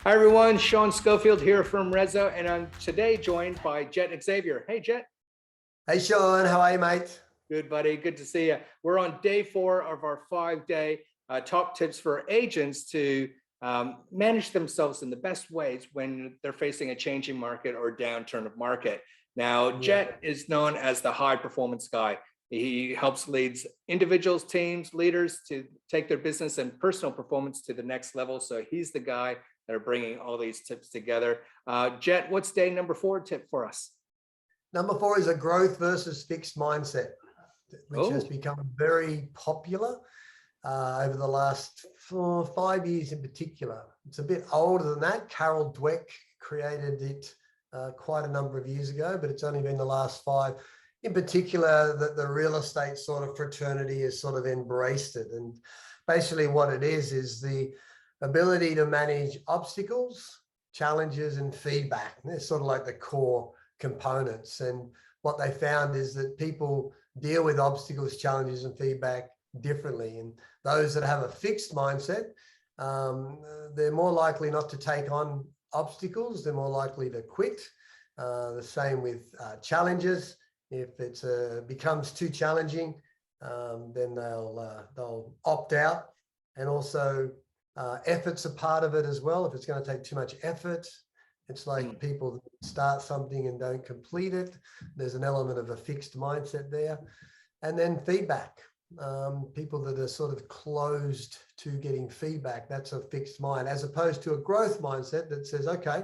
Hi everyone, Sean Scoffield here from Rezo, and I'm today joined by Jet Xavier. Hey Jet. Hey Sean, how are you, mate? Good buddy, good to see you. We're on day 4 of our 5-day top tips for agents to manage themselves in the best ways when they're facing a changing market or downturn of market. Now, Jet is known as the high performance guy. He helps leads individuals, teams, leaders to take their business and personal performance to the next level. So he's the guy that are bringing all these tips together. Jet, what's day number 4 tip for us? Number 4 is a growth versus fixed mindset, which has become very popular over the last 5 years in particular. It's a bit older than that. Carol Dweck created it quite a number of years ago, but it's only been the last 5. In particular, that the real estate sort of fraternity has sort of embraced it. And basically what it is the ability to manage obstacles, challenges, and feedback. They're sort of like the core components. And what they found is that people deal with obstacles, challenges, and feedback differently. And those that have a fixed mindset, they're more likely not to take on obstacles. They're more likely to quit. The same with challenges. If it becomes too challenging, then they'll opt out. And also effort's a part of it as well. If it's going to take too much effort, it's like people that start something and don't complete it. There's an element of a fixed mindset there. And then feedback. People that are sort of closed to getting feedback, that's a fixed mind, as opposed to a growth mindset that says, okay,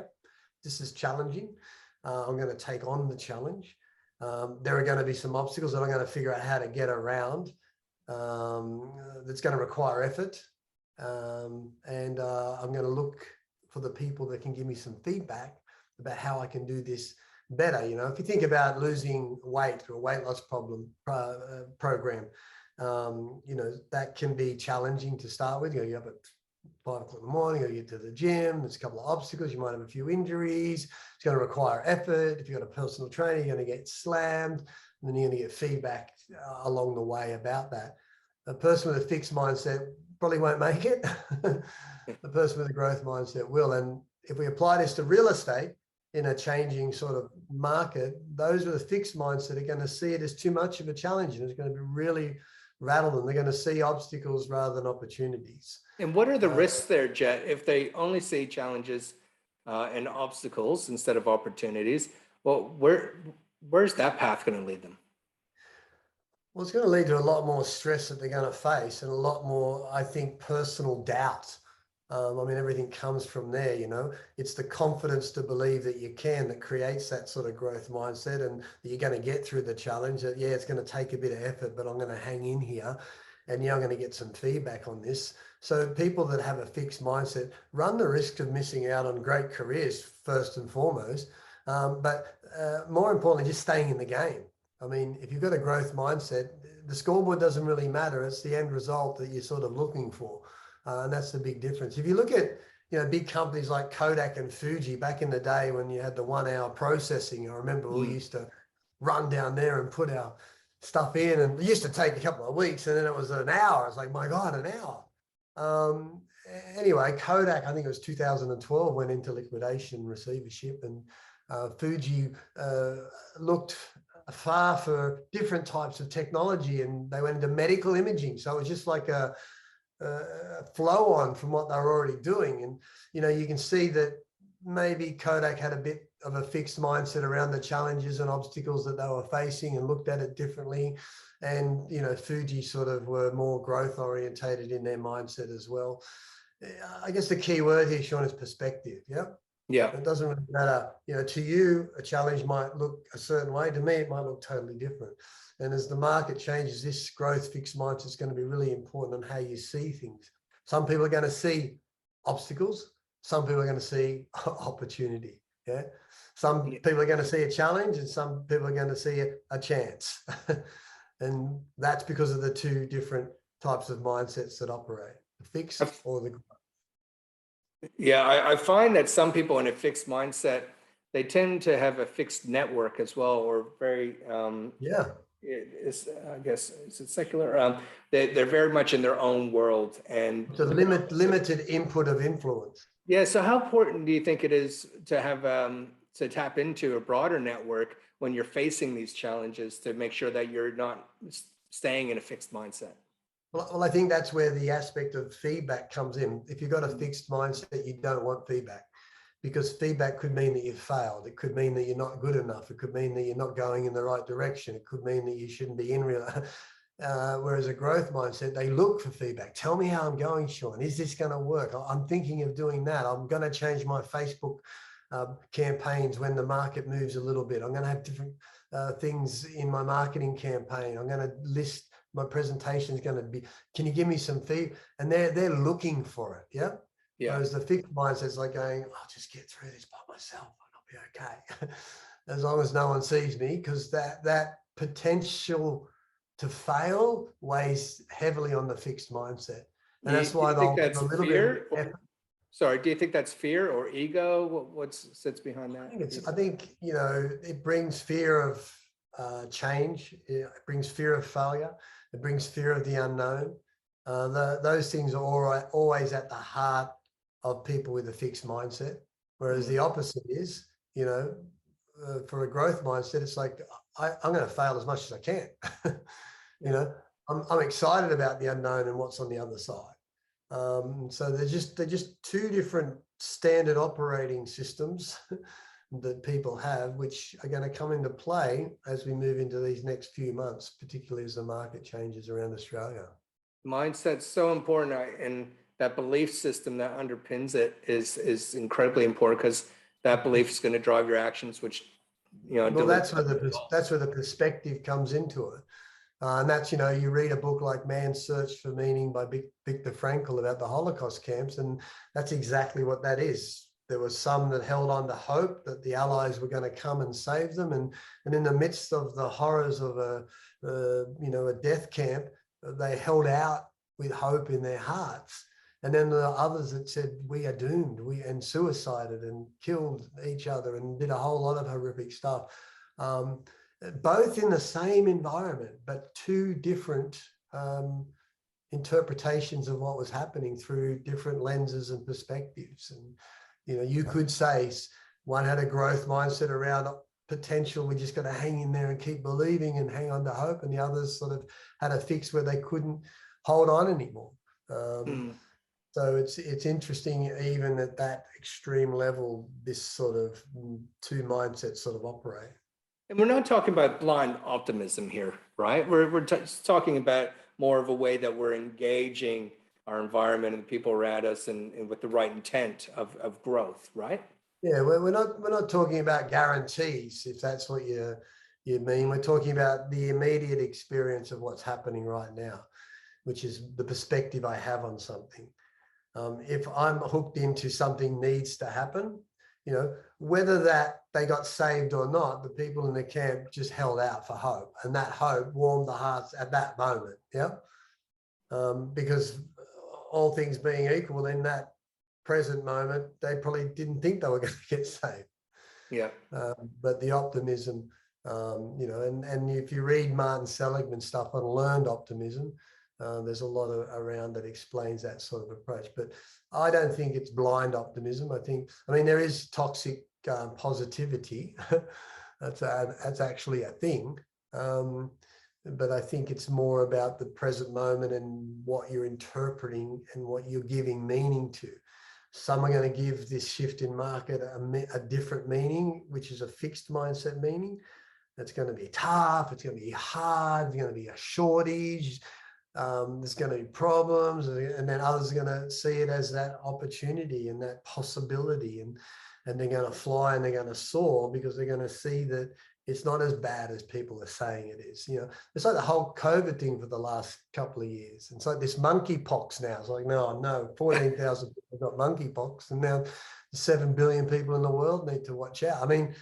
this is challenging. I'm going to take on the challenge. There are going to be some obstacles that I'm going to figure out how to get around. That's going to require effort. I'm going to look for the people that can give me some feedback about how I can do this better. You know, if you think about losing weight or a weight loss program, you know, that can be challenging to start with. You know, you have at 5 o'clock in the morning, you get to the gym, there's a couple of obstacles, you might have a few injuries, it's going to require effort. If you've got a personal trainer, you're going to get slammed, and then you're going to get feedback along the way about that. A person with a fixed mindset probably won't make it. The person with a growth mindset will. And if we apply this to real estate in a changing sort of market, those with a fixed mindset are going to see it as too much of a challenge, and it's going to be really rattle them. They're going to see obstacles rather than opportunities. And what are the risks there, Jet, if they only see challenges and obstacles instead of opportunities? Well, where's that path going to lead them? Well, it's going to lead to a lot more stress that they're going to face, and a lot more, I think, personal doubt. I mean, everything comes from there, you know. It's the confidence to believe that you can that creates that sort of growth mindset, and that you're going to get through the challenge. That, yeah, it's going to take a bit of effort, but I'm going to hang in here, and yeah, I'm going to get some feedback on this. So people that have a fixed mindset run the risk of missing out on great careers, first and foremost, but more importantly, just staying in the game. I mean, if you've got a growth mindset, the scoreboard doesn't really matter. It's the end result that you're sort of looking for. And that's the big difference. If you look at, you know, big companies like Kodak and Fuji back in the day when you had the 1 hour processing, I remember we used to run down there and put our stuff in, and it used to take a couple of weeks, and then it was an hour. It's like, my God, an hour. Anyway, Kodak, I think it was 2012, went into liquidation receivership, and Fuji looked far for different types of technology, and they went into medical imaging. So it was just like a flow on from what they were already doing. And, you know, you can see that maybe Kodak had a bit of a fixed mindset around the challenges and obstacles that they were facing and looked at it differently. And, you know, Fuji sort of were more growth orientated in their mindset as well. I guess the key word here, Sean, is perspective. Yeah. Yeah. It doesn't really matter. You know, to you, a challenge might look a certain way. To me, it might look totally different. And as the market changes, this growth fixed mindset is going to be really important on how you see things. Some people are going to see obstacles. Some people are going to see opportunity. Yeah. Some people are going to see a challenge, and some people are going to see a chance. And that's because of the two different types of mindsets that operate, the fixed or the growth. Yeah, I find that some people in a fixed mindset, they tend to have a fixed network as well, or very, I guess, is it secular? They're very much in their own world. And it's a limited input of influence. Yeah. So how important do you think it is to have to tap into a broader network when you're facing these challenges to make sure that you're not staying in a fixed mindset? Well, I think that's where the aspect of feedback comes in. If you've got a fixed mindset, you don't want feedback, because feedback could mean that you've failed. It could mean that you're not good enough. It could mean that you're not going in the right direction. It could mean that you shouldn't be in real. Whereas a growth mindset, they look for feedback. Tell me how I'm going, Sean. Is this going to work? I'm thinking of doing that. I'm going to change my Facebook campaigns when the market moves a little bit. I'm going to have different things in my marketing campaign. I'm going to list my presentation is going to be, can you give me some feedback? And they're looking for it. Yeah. Yeah. Whereas the fixed mindset's like going, I'll just get through this by myself and I'll be okay. As long as no one sees me, because that potential to fail weighs heavily on the fixed mindset. And that's why Do you think they'll that's a little fear? bit. Sorry, do you think that's fear or ego? What sits behind that? I think, you know, it brings fear of change. It brings fear of failure. It brings fear of the unknown. Those things are always at the heart of people with a fixed mindset. Whereas the opposite is, you know, for a growth mindset, it's like, I'm going to fail as much as I can. You know, I'm excited about the unknown and what's on the other side. So they're just two different standard operating systems that people have, which are going to come into play as we move into these next few months, particularly as the market changes around Australia. Mindset's so important, and that belief system that underpins it is incredibly important, because that belief is going to drive your actions, which, you know. Well, that's where the perspective comes into it. And that's, you know, you read a book like Man's Search for Meaning by Viktor Frankl about the Holocaust camps, and that's exactly what that is. There were some that held on to hope that the Allies were going to come and save them, and in the midst of the horrors of a death camp, they held out with hope in their hearts. And then there are others that said, we are doomed, and suicided and killed each other and did a whole lot of horrific stuff. Both in the same environment, but two different interpretations of what was happening through different lenses and perspectives. And, you know, you could say one had a growth mindset around potential, we just got to hang in there and keep believing and hang on to hope, and the others sort of had a fix where they couldn't hold on anymore. So it's interesting, even at that extreme level, this sort of two mindsets sort of operate. And we're not talking about blind optimism here, right? We're talking about more of a way that we're engaging our environment and the people around us, and with the right intent of growth, right? Yeah, we're not talking about guarantees, if that's what you mean. We're talking about the immediate experience of what's happening right now, which is the perspective I have on something. If I'm hooked into something needs to happen, you know, whether that they got saved or not, the people in the camp just held out for hope, and that hope warmed the hearts at that moment. Yeah. Because all things being equal, in that present moment, they probably didn't think they were going to get saved. Yeah. But the optimism, you know, and if you read Martin Seligman's stuff on learned optimism, there's a lot around that explains that sort of approach. But I don't think it's blind optimism. I mean, there is toxic positivity. That's actually a thing. But I think it's more about the present moment and what you're interpreting and what you're giving meaning to. Some are going to give this shift in market a different meaning, which is a fixed mindset meaning. It's going to be tough. It's going to be hard. It's going to be a shortage. There's going to be problems, and then others are going to see it as that opportunity and that possibility, and they're going to fly and they're going to soar, because they're going to see that it's not as bad as people are saying it is. You know, it's like the whole COVID thing for the last couple of years. It's like this monkeypox now. It's like, no, 14,000 people got monkeypox, and now 7 billion people in the world need to watch out. I mean,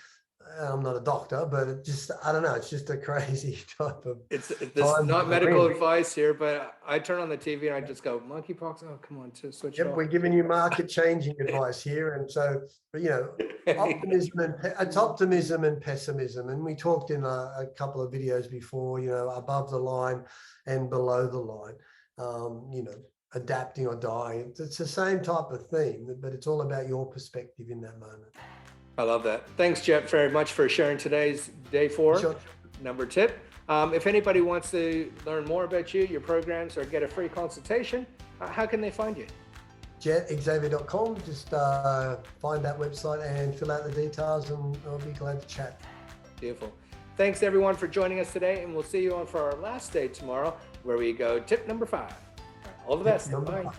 I'm not a doctor, but I don't know. It's just a crazy type of. This is not medical advice here, but I turn on the TV and I just go, monkeypox. Oh, come on, to switch. Yep, we're giving you market changing advice here, and so, you know, it's optimism and pessimism, and we talked in a couple of videos before, you know, above the line and below the line. You know, adapting or dying. It's the same type of theme, but it's all about your perspective in that moment. I love that. Thanks, Jet, very much for sharing today's day 4 Sure. number tip. If anybody wants to learn more about you, your programs, or get a free consultation, how can they find you? JetXavier.com. Just find that website and fill out the details, and I'll be glad to chat. Beautiful. Thanks everyone for joining us today, and we'll see you on for our last day tomorrow, where we go tip number 5. All the best. Number Bye. 5.